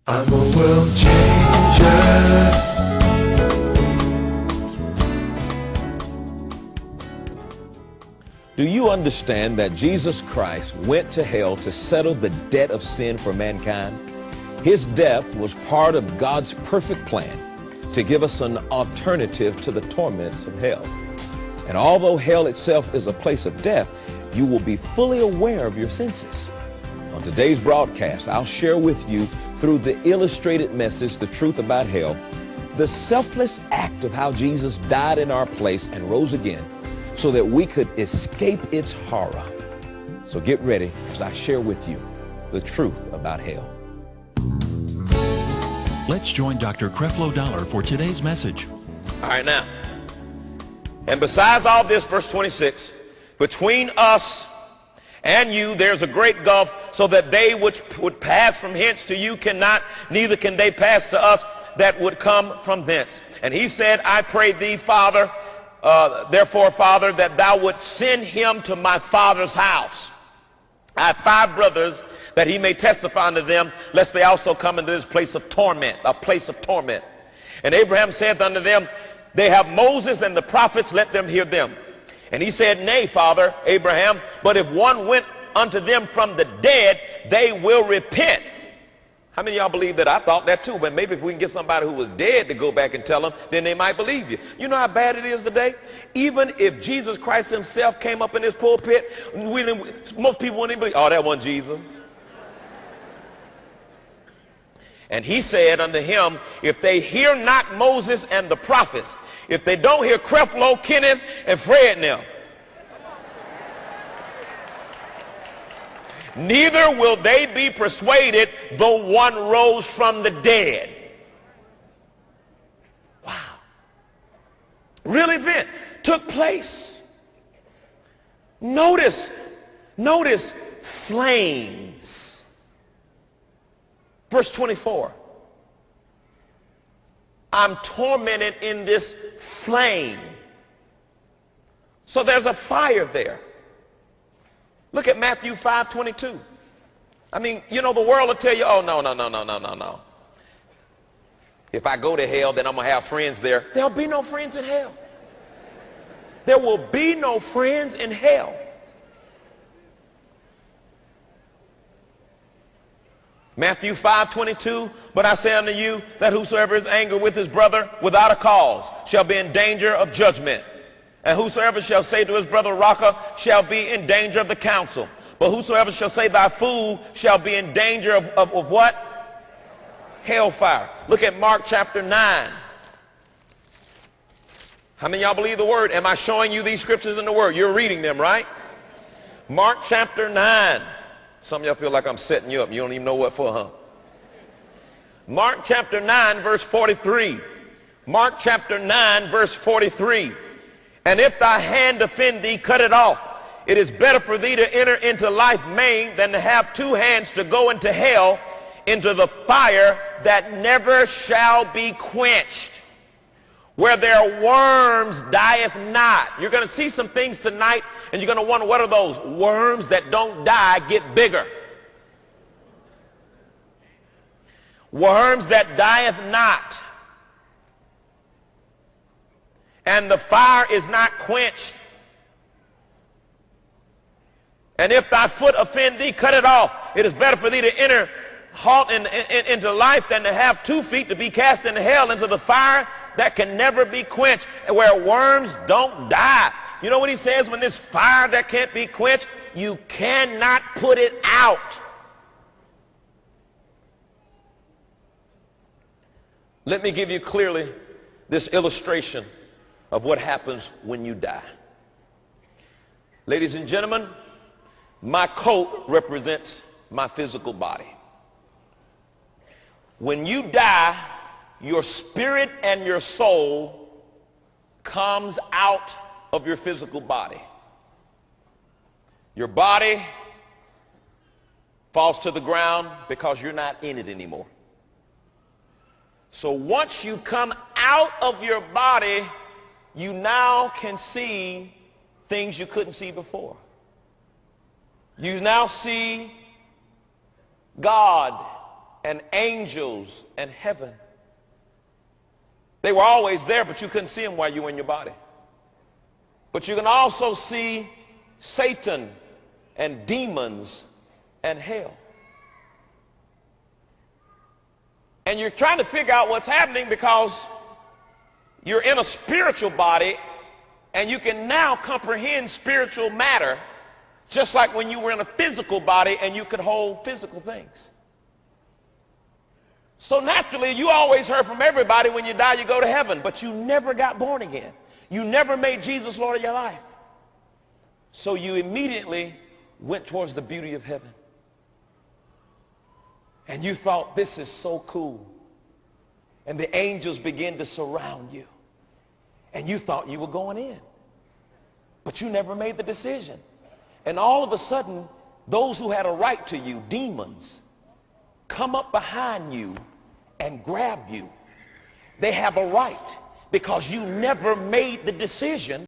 I'm a world changer. Do you understand that Jesus Christ went to hell to settle the debt of sin for mankind? His death was part of God's perfect plan to give us an alternative to the torments of hell. And although hell itself is a place of death, you will be fully aware of your senses. On today's broadcast, I'll share with you through the illustrated message, The Truth About Hell, the selfless act of how Jesus died in our place and rose again so that we could escape its horror. So get ready as I share with you the truth about hell. Let's join Dr. Creflo Dollar for today's message. All right, now. And besides all this, verse 26, between us and you there's a great gulf, so that they which would pass from hence to you cannot, neither can they pass to us that would come from thence. And he said, I pray thee, Father, therefore, Father, that thou would send him to my father's house. I have 5 brothers, that he may testify unto them, lest they also come into this place of torment, a place of torment. And Abraham saith unto them, they have Moses and the prophets, let them hear them. And he said, nay, Father Abraham, but if one went unto them from the dead, they will repent. How many of y'all believe that? I thought that too, but maybe if we can get somebody who was dead to go back and tell them, then they might believe you. You know how bad it is today? Even if Jesus Christ himself came up in this pulpit, most people wouldn't even believe, oh, that wasn't Jesus. And he said unto him, if they hear not Moses and the prophets, if they don't hear Creflo, Kenneth, and Fred now, neither will they be persuaded though one rose from the dead. Wow. Real event took place. Notice flames. Verse 24. I'm tormented in this flame. So there's a fire there. Look at Matthew 5:22. I mean, you know, the world will tell you, oh, no. If I go to hell, then I'm going to have friends there. There'll be no friends in hell. There will be no friends in hell. Matthew 5:22, but I say unto you that whosoever is angry with his brother without a cause shall be in danger of judgment. And whosoever shall say to his brother, Raca, shall be in danger of the council. But whosoever shall say, thy fool, shall be in danger of what? Hellfire. Look at Mark chapter 9. How many of y'all believe the word? Am I showing you these scriptures in the word? You're reading them, right? Mark chapter 9. Some of y'all feel like I'm setting you up. You don't even know what for, huh? Mark chapter 9, verse 43. Mark chapter 9, verse 43. And if thy hand offend thee, cut it off. It is better for thee to enter into life maimed than to have 2 hands to go into hell, into the fire that never shall be quenched, where their worms dieth not. You're going to see some things tonight, and you're going to wonder, what are those? Worms that don't die get bigger. Worms that dieth not. And the fire is not quenched. And if thy foot offend thee, cut it off. It is better for thee to enter into life than to have 2 feet to be cast into hell, into the fire that can never be quenched, and where worms don't die. You know what he says when this fire that can't be quenched, you cannot put it out. Let me give you clearly this illustration of what happens when you die. Ladies and gentlemen, my coat represents my physical body. When you die, your spirit and your soul comes out of your physical body. Your body falls to the ground because you're not in it anymore. So once you come out of your body, you now can see things you couldn't see before. You now see God and angels and heaven. They were always there, but you couldn't see them while you were in your body. But you can also see Satan and demons and hell. And you're trying to figure out what's happening because you're in a spiritual body and you can now comprehend spiritual matter just like when you were in a physical body and you could hold physical things. So naturally, you always heard from everybody when you die, you go to heaven, but you never got born again. You never made Jesus Lord of your life. So you immediately went towards the beauty of heaven. And you thought, this is so cool. And the angels began to surround you. And you thought you were going in. But you never made the decision. And all of a sudden, those who had a right to you, demons, come up behind you and grab you. They have a right because you never made the decision